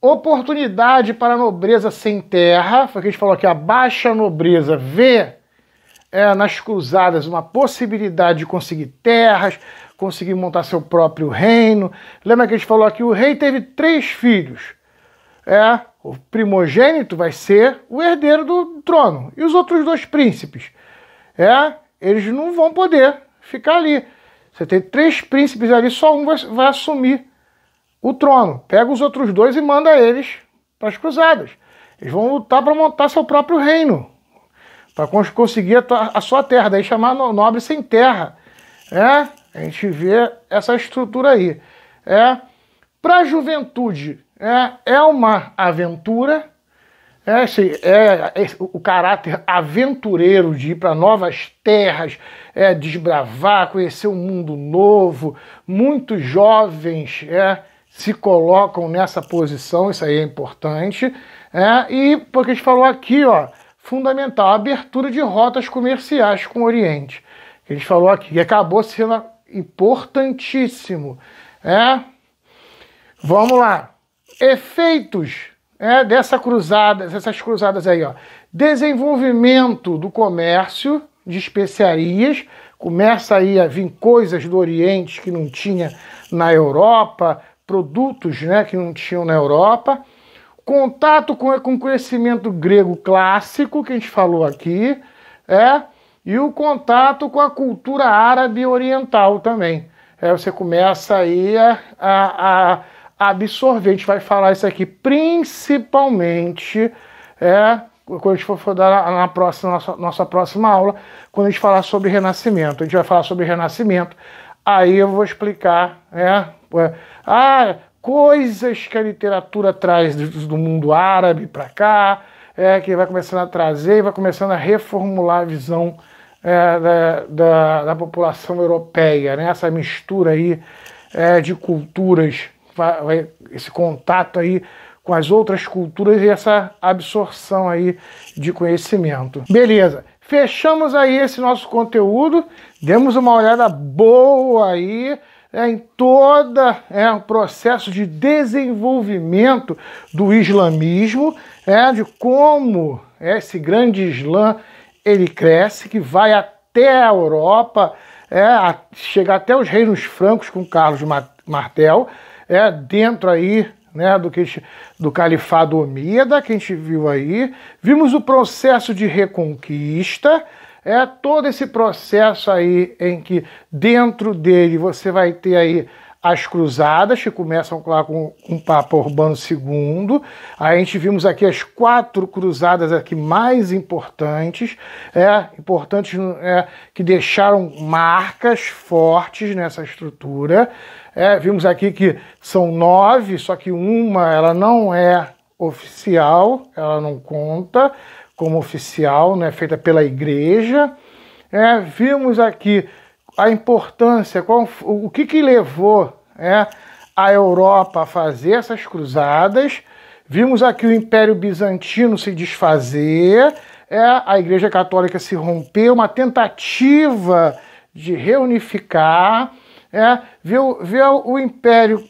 Oportunidade para a nobreza sem terra, foi o que a gente falou aqui, a baixa nobreza vê nas cruzadas uma possibilidade de conseguir terras, conseguir montar seu próprio reino. Lembra que a gente falou aqui, o rei teve 3 filhos. O primogênito vai ser o herdeiro do trono. E os outros 2 príncipes? Eles não vão poder ficar ali. Você tem 3 príncipes ali, só um vai assumir o trono. Pega os outros 2 e manda eles para as cruzadas. Eles vão lutar para montar seu próprio reino, para conseguir a sua terra. Daí chamar nobre sem terra. A gente vê essa estrutura aí. Para a juventude, é uma aventura, o caráter aventureiro de ir para novas terras, desbravar, conhecer um mundo novo. Muitos jovens se colocam nessa posição, isso aí é importante. E porque a gente falou aqui, fundamental, a abertura de rotas comerciais com o Oriente, que a gente falou aqui, que acabou sendo importantíssimo. Vamos lá. Efeitos dessas cruzadas aí, desenvolvimento do comércio de especiarias, começa aí a vir coisas do Oriente que não tinha na Europa, produtos que não tinham na Europa, contato com o conhecimento grego clássico, que a gente falou aqui, e o contato com a cultura árabe oriental também. Você começa aí a absorver. A gente vai falar isso aqui principalmente quando a gente for dar na nossa próxima aula, quando a gente falar sobre Renascimento. A gente vai falar sobre Renascimento, aí eu vou explicar coisas que a literatura traz do mundo árabe para cá, que vai começando a trazer e vai começando a reformular a visão da população europeia, essa mistura aí de culturas, esse contato aí com as outras culturas e essa absorção aí de conhecimento. Beleza, fechamos aí esse nosso conteúdo, demos uma olhada boa aí em todo o processo de desenvolvimento do islamismo, de como esse grande Islã ele cresce, que vai até a Europa, chegar até os reinos francos com Carlos Martel, dentro aí, né, do Califado Omíada, que a gente viu aí. Vimos o processo de reconquista, todo esse processo aí em que dentro dele você vai ter aí as cruzadas, que começam lá com o Papa Urbano II. A gente vimos aqui as 4 cruzadas aqui mais importantes, que deixaram marcas fortes nessa estrutura. Vimos aqui que são 9, só que uma ela não é oficial, ela não conta como oficial, né, feita pela igreja. Vimos aqui a importância, o que levou a Europa a fazer essas cruzadas. Vimos aqui o Império Bizantino se desfazer, a Igreja Católica se romper, uma tentativa de reunificar, ver o Império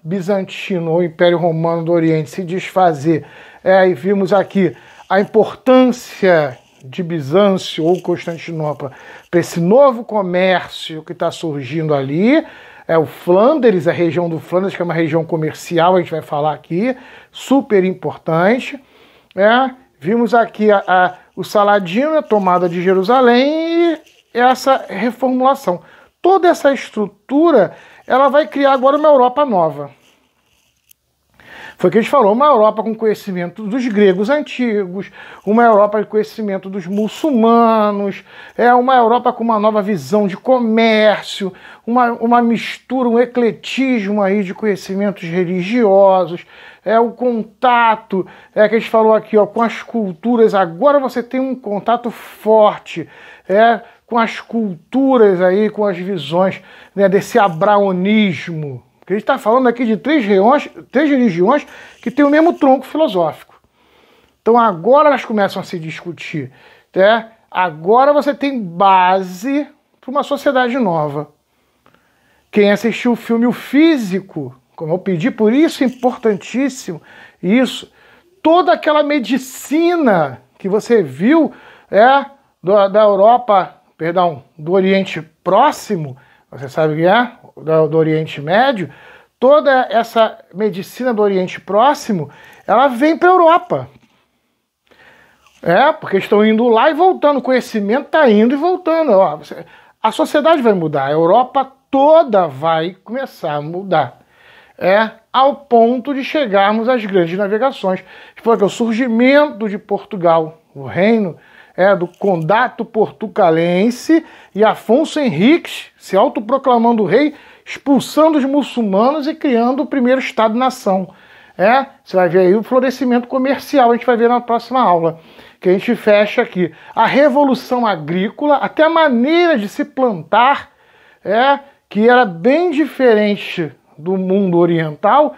Bizantino ou Império Romano do Oriente se desfazer, e vimos aqui a importância de Bizâncio ou Constantinopla para esse novo comércio que está surgindo ali. O Flandres, a região do Flandres, que é uma região comercial, a gente vai falar aqui, super importante. Vimos aqui o Saladino, a tomada de Jerusalém e essa reformulação. Toda essa estrutura, ela vai criar agora uma Europa nova. Foi o que a gente falou, uma Europa com conhecimento dos gregos antigos, uma Europa com conhecimento dos muçulmanos, uma Europa com uma nova visão de comércio, uma mistura, um ecletismo aí de conhecimentos religiosos, o contato, que a gente falou aqui, com as culturas. Agora você tem um contato forte, com as culturas aí, com as visões, né, desse abraonismo. A gente está falando aqui de 3 religiões que têm o mesmo tronco filosófico. Então agora elas começam a se discutir. Agora você tem base para uma sociedade nova. Quem assistiu o filme O Físico, como eu pedi, por isso importantíssimo, toda aquela medicina que você viu da Europa, do Oriente Próximo, você sabe o que é? Do Oriente Médio, toda essa medicina do Oriente Próximo, ela vem para a Europa. Porque estão indo lá e voltando, o conhecimento está indo e voltando. A sociedade vai mudar, a Europa toda vai começar a mudar. Ao ponto de chegarmos às grandes navegações. Porque o surgimento de Portugal, o reino do Condato Portucalense, e Afonso Henriques se autoproclamando rei, expulsando os muçulmanos e criando o primeiro Estado-nação. Você vai ver aí o florescimento comercial, a gente vai ver na próxima aula, que a gente fecha aqui. A Revolução Agrícola, até a maneira de se plantar, que era bem diferente do mundo oriental,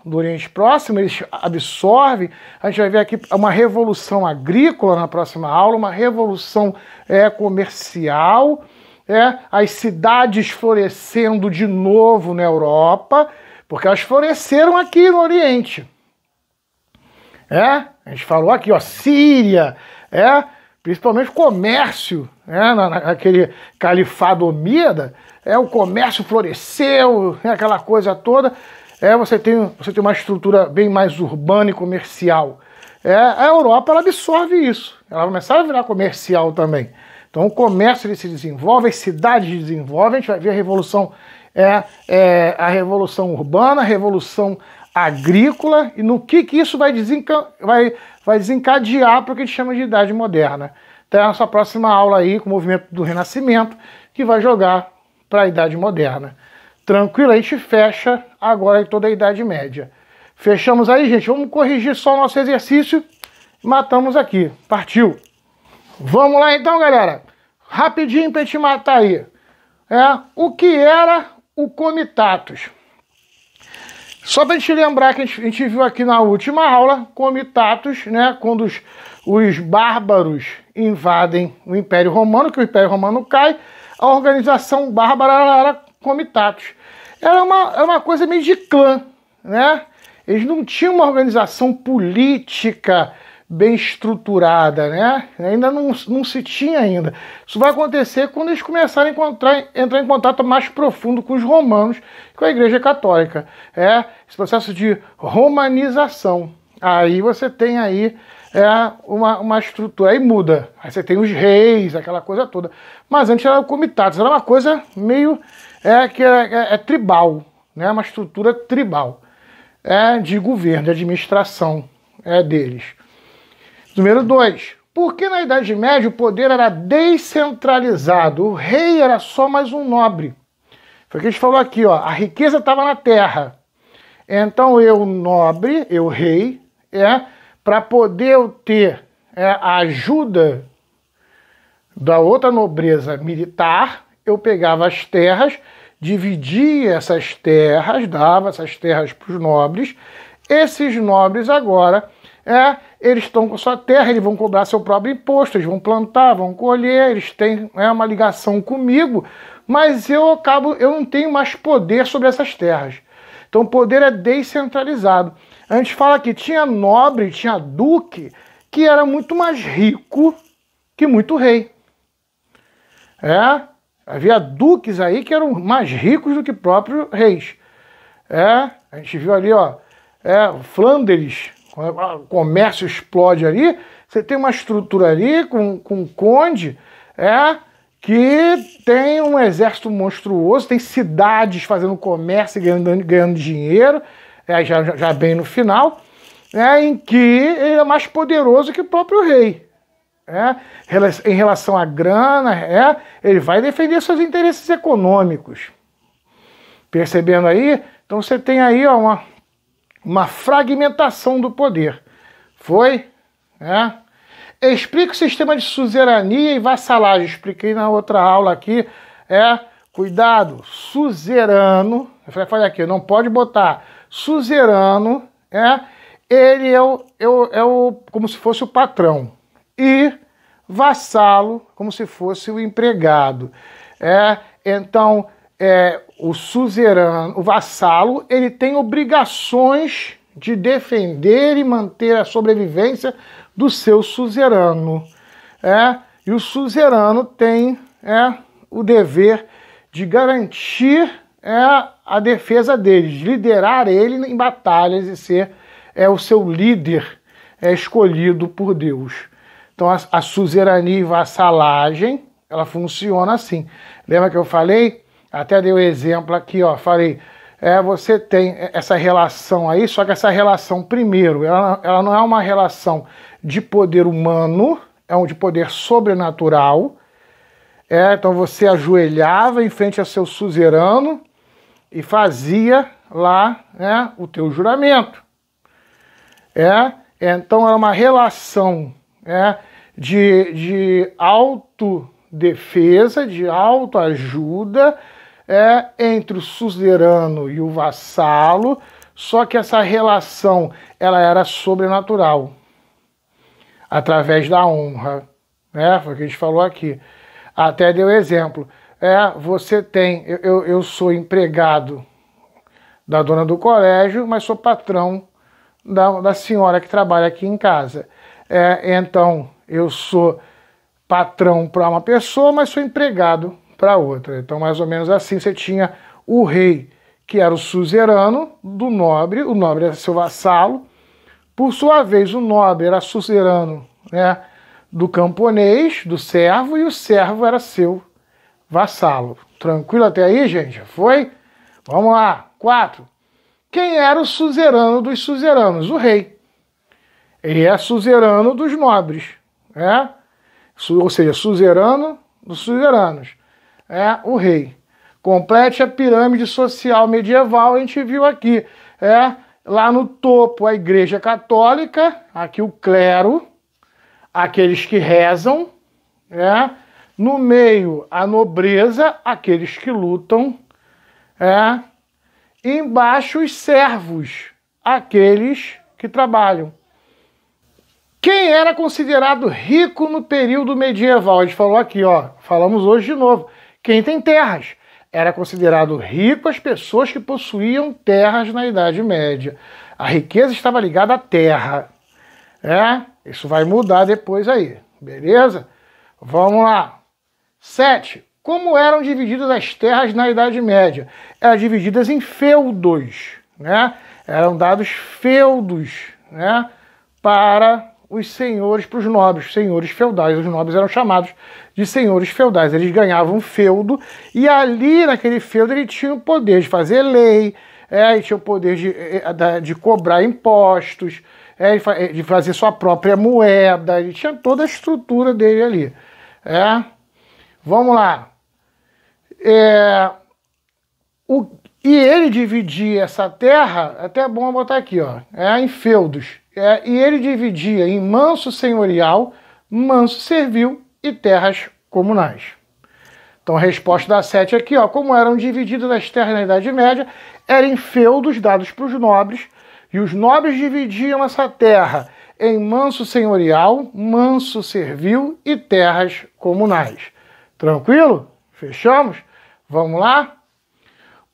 do Oriente Próximo, eles absorvem. A gente vai ver aqui uma revolução agrícola na próxima aula, uma revolução comercial, as cidades florescendo de novo na Europa, porque elas floresceram aqui no Oriente. A gente falou aqui, Síria, principalmente comércio, naquele Califado Omíada, o comércio floresceu, aquela coisa toda. Você tem uma estrutura bem mais urbana e comercial. A Europa ela absorve isso, ela vai começar a virar comercial também. Então o comércio ele se desenvolve, as cidades se desenvolvem, a gente vai ver a revolução, a revolução urbana, a revolução agrícola, e no que isso vai desencadear para o que a gente chama de Idade Moderna. Então é a nossa próxima aula aí com o movimento do Renascimento, que vai jogar para a Idade Moderna. Tranquilo, a gente fecha agora em toda a Idade Média. Fechamos aí, gente. Vamos corrigir só o nosso exercício. Matamos aqui. Partiu. Vamos lá então, galera. Rapidinho para a gente matar aí. O que era o Comitatus? Só para a gente lembrar que a gente viu aqui na última aula, Comitatus, né, quando os bárbaros invadem o Império Romano, que o Império Romano cai, a organização bárbara era Comitatus. Era uma coisa meio de clã, né? Eles não tinham uma organização política bem estruturada, né? Ainda não se tinha ainda. Isso vai acontecer quando eles começarem a entrar em contato mais profundo com os romanos, com a Igreja Católica. Esse processo de romanização. Aí você tem aí uma estrutura, aí muda. Aí você tem os reis, aquela coisa toda. Mas antes era o comitatus, era uma coisa meio tribal, né? Uma estrutura tribal de governo, de administração deles. Número 2. Por que na Idade Média o poder era descentralizado? O rei era só mais um nobre. Foi o que a gente falou aqui, ó. A riqueza estava na terra. Então eu, nobre, eu, rei, para poder eu ter a ajuda da outra nobreza militar, eu pegava as terras, dividia essas terras, dava essas terras para os nobres. Esses nobres agora, eles estão com sua terra, eles vão cobrar seu próprio imposto, eles vão plantar, vão colher, eles têm uma ligação comigo, mas eu não tenho mais poder sobre essas terras. Então o poder é descentralizado. A gente fala que tinha nobre, tinha duque, que era muito mais rico que muito rei. Havia duques aí que eram mais ricos do que próprios reis. A gente viu ali, ó, Flandres, quando o comércio explode ali, você tem uma estrutura ali com conde, que tem um exército monstruoso, tem cidades fazendo comércio e ganhando dinheiro, já bem no final, em que ele é mais poderoso que o próprio rei. Em relação à grana, ele vai defender seus interesses econômicos. Percebendo aí? Então você tem aí, ó, uma fragmentação do poder. Foi? Explica o sistema de suzerania e vassalagem. Expliquei na outra aula aqui. Cuidado, suzerano. Eu falei aqui, não pode botar. Suzerano, ele é como se fosse o patrão. E vassalo, como se fosse o empregado. Então, o suzerano, o vassalo, ele tem obrigações de defender e manter a sobrevivência do seu suzerano. E o suzerano tem o dever de garantir a defesa dele, de liderar ele em batalhas e ser o seu líder escolhido por Deus. Então a suzerania e vassalagem, ela funciona assim. Lembra que eu falei? Até dei o exemplo aqui, ó. Falei, você tem essa relação aí, só que essa relação, primeiro, ela não é uma relação de poder humano, é um de poder sobrenatural. Então você ajoelhava em frente a seu suzerano e fazia lá o teu juramento. Então era uma relação de autodefesa, de autoajuda entre o suzerano e o vassalo, só que essa relação ela era sobrenatural, através da honra. Foi o que a gente falou aqui. Até deu exemplo. Você tem, eu sou empregado da dona do colégio, mas sou patrão da senhora que trabalha aqui em casa. Então, eu sou patrão para uma pessoa, mas sou empregado para outra. Então, mais ou menos assim, você tinha o rei, que era o suzerano do nobre, o nobre era seu vassalo. Por sua vez, o nobre era suzerano do camponês, do servo, e o servo era seu vassalo. Tranquilo até aí, gente? Foi? Vamos lá. 4. Quem era o suzerano dos suzeranos? O rei. Ele é suzerano dos nobres. Ou seja, suzerano dos suzeranos. O rei. Complete a pirâmide social medieval, a gente viu aqui. Lá no topo a Igreja Católica, aqui o clero, aqueles que rezam. No meio a nobreza, aqueles que lutam. E embaixo os servos, aqueles que trabalham. Quem era considerado rico no período medieval? A gente falou aqui, ó. Falamos hoje de novo. Quem tem terras. Era considerado rico as pessoas que possuíam terras na Idade Média. A riqueza estava ligada à terra. Isso vai mudar depois aí, beleza? Vamos lá. 7. Como eram divididas as terras na Idade Média? Eram divididas em feudos, né? Eram dados feudos, né? Para os senhores, para os nobres, senhores feudais. Os nobres eram chamados de senhores feudais. Eles ganhavam um feudo e ali naquele feudo ele tinha o poder de fazer lei, ele tinha o poder de cobrar impostos, de fazer sua própria moeda. Ele tinha toda a estrutura dele ali. Vamos lá. E ele dividia essa terra, até é bom botar aqui, ó, em feudos. E ele dividia em manso senhorial, manso servil e terras comunais. Então a resposta da 7 aqui, ó, como eram divididas as terras na Idade Média, eram em feudos dados para os nobres, e os nobres dividiam essa terra em manso senhorial, manso servil e terras comunais. Tranquilo? Fechamos? Vamos lá?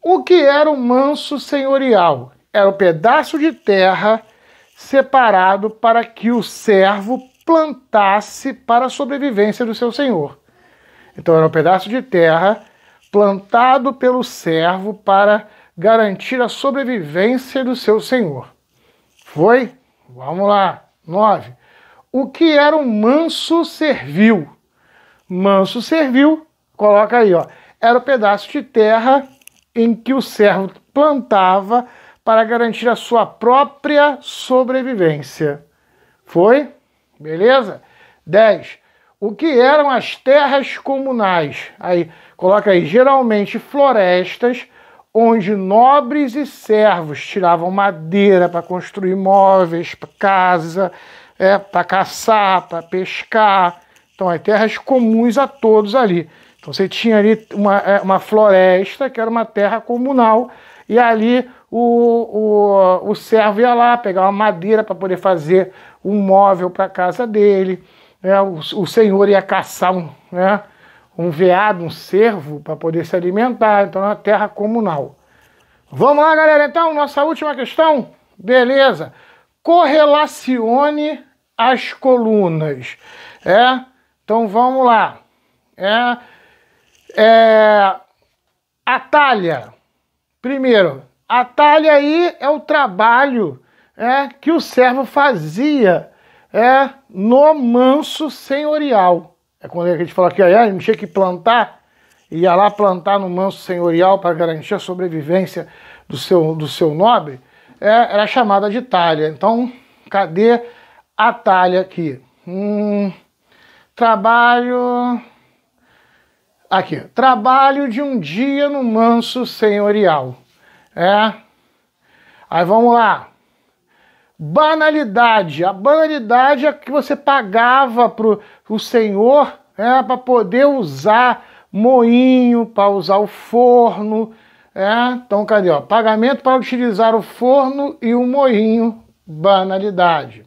O que era o manso senhorial? Era um pedaço de terra separado para que o servo plantasse para a sobrevivência do seu senhor. Então era um pedaço de terra plantado pelo servo para garantir a sobrevivência do seu senhor. Foi? Vamos lá. 9. O que era um manso servil? Manso servil, coloca aí, ó, era o pedaço de terra em que o servo plantava para garantir a sua própria sobrevivência. Foi? Beleza? 10. O que eram as terras comunais? Aí, coloca aí, geralmente florestas, onde nobres e servos tiravam madeira para construir móveis, para casa, para caçar, para pescar. Então, terras comuns a todos ali. Então, você tinha ali uma floresta, que era uma terra comunal, e ali o servo ia lá pegar uma madeira para poder fazer um móvel para a casa dele. O senhor ia caçar um veado, um cervo, para poder se alimentar. Então, é uma terra comunal. Vamos lá, galera. Então, nossa última questão. Beleza. Correlacione as colunas. Então, vamos lá. Atalha. Primeiro, atalha aí é o trabalho que o servo fazia no manso senhorial. É quando a gente fala que ele tinha que plantar, ia lá plantar no manso senhorial para garantir a sobrevivência do seu nobre, era chamada de talha. Então, cadê a talha aqui? Trabalho... Aqui, trabalho de um dia no manso senhorial. Aí vamos lá. Banalidade. A banalidade é que você pagava para o senhor para poder usar moinho, para usar o forno. Então, cadê? Ó? Pagamento para utilizar o forno e o moinho. Banalidade.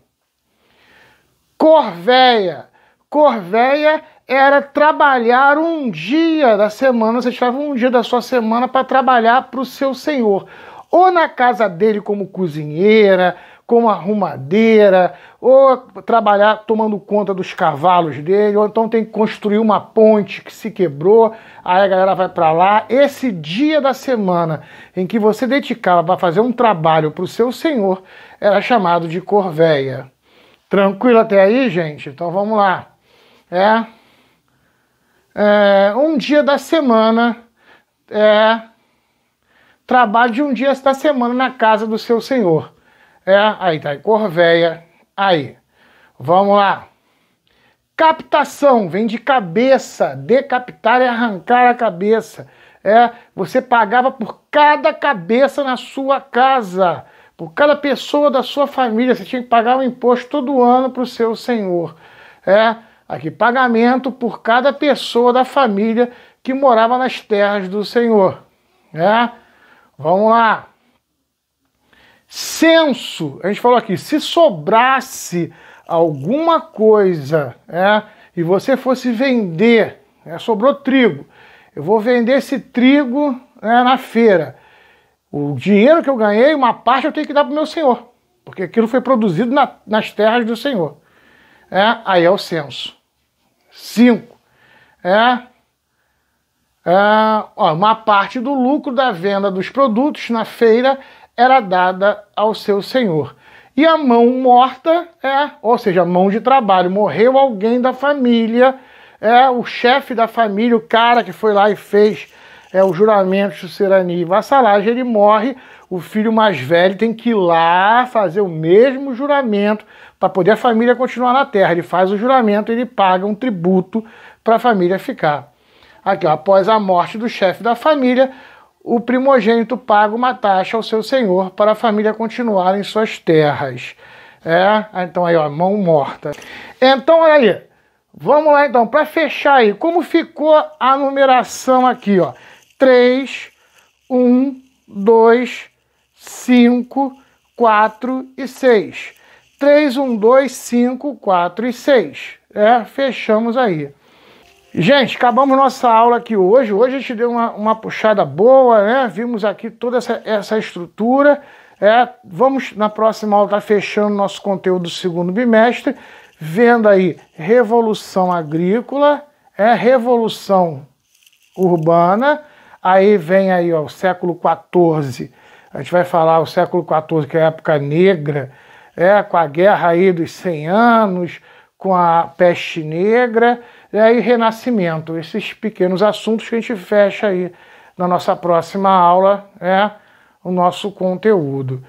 Corvéia. Corvéia era trabalhar um dia da semana, você tirava um dia da sua semana para trabalhar para o seu senhor. Ou na casa dele como cozinheira, como arrumadeira, ou trabalhar tomando conta dos cavalos dele, ou então tem que construir uma ponte que se quebrou, aí a galera vai para lá. Esse dia da semana em que você dedicava para fazer um trabalho para o seu senhor era chamado de corvéia. Tranquilo até aí, gente? Então vamos lá. Um dia da semana, trabalho de um dia da semana na casa do seu senhor. Aí tá, corvéia, aí. Vamos lá. Captação, vem de cabeça, decapitar é arrancar a cabeça. Você pagava por cada cabeça na sua casa, por cada pessoa da sua família, você tinha que pagar um imposto todo ano para o seu senhor. Aqui, pagamento por cada pessoa da família que morava nas terras do senhor. Vamos lá. Censo. A gente falou aqui, se sobrasse alguma coisa e você fosse vender, sobrou trigo, eu vou vender esse trigo na feira. O dinheiro que eu ganhei, uma parte eu tenho que dar para o meu senhor, porque aquilo foi produzido nas terras do senhor. Aí é o censo. 5. Uma parte do lucro da venda dos produtos na feira era dada ao seu senhor. E a mão morta, ou seja, a mão de trabalho, morreu alguém da família, o chefe da família, o cara que foi lá e fez o juramento de sucerania e vassalagem, ele morre, o filho mais velho tem que ir lá fazer o mesmo juramento para poder a família continuar na terra. Ele faz o juramento, ele paga um tributo para a família ficar. Aqui, ó, após a morte do chefe da família, o primogênito paga uma taxa ao seu senhor para a família continuar em suas terras. Então aí, ó, mão morta. Então, olha aí, vamos lá então, para fechar aí, como ficou a numeração aqui, ó. 3, 1, 2, 5, 4 e 6. 3, 1, 2, 5, 4 e 6. Fechamos aí. Gente, acabamos nossa aula aqui hoje. Hoje a gente deu uma puxada boa, né? Vimos aqui toda essa estrutura. Vamos, na próxima aula, estar fechando nosso conteúdo do segundo bimestre, vendo aí Revolução Agrícola, Revolução Urbana, aí vem aí, ó, o século XIV. A gente vai falar o século XIV, que é a época negra, com a guerra aí dos 100 anos, com a peste negra, e aí Renascimento. Esses pequenos assuntos que a gente fecha aí na nossa próxima aula, o nosso conteúdo.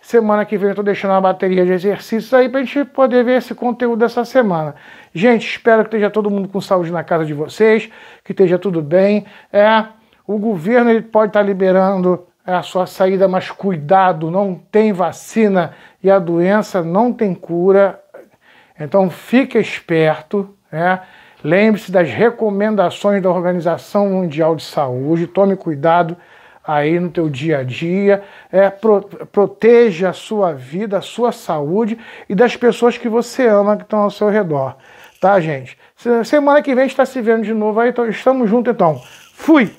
Semana que vem eu estou deixando uma bateria de exercícios aí para a gente poder ver esse conteúdo dessa semana. Gente, espero que esteja todo mundo com saúde na casa de vocês, que esteja tudo bem. O governo ele pode estar liberando a sua saída, mas cuidado, não tem vacina e a doença não tem cura. Então fique esperto, lembre-se das recomendações da Organização Mundial de Saúde, tome cuidado aí no teu dia a dia, proteja a sua vida, a sua saúde e das pessoas que você ama que estão ao seu redor, tá, gente? Semana que vem a gente está se vendo de novo aí, então, estamos juntos então. Fui!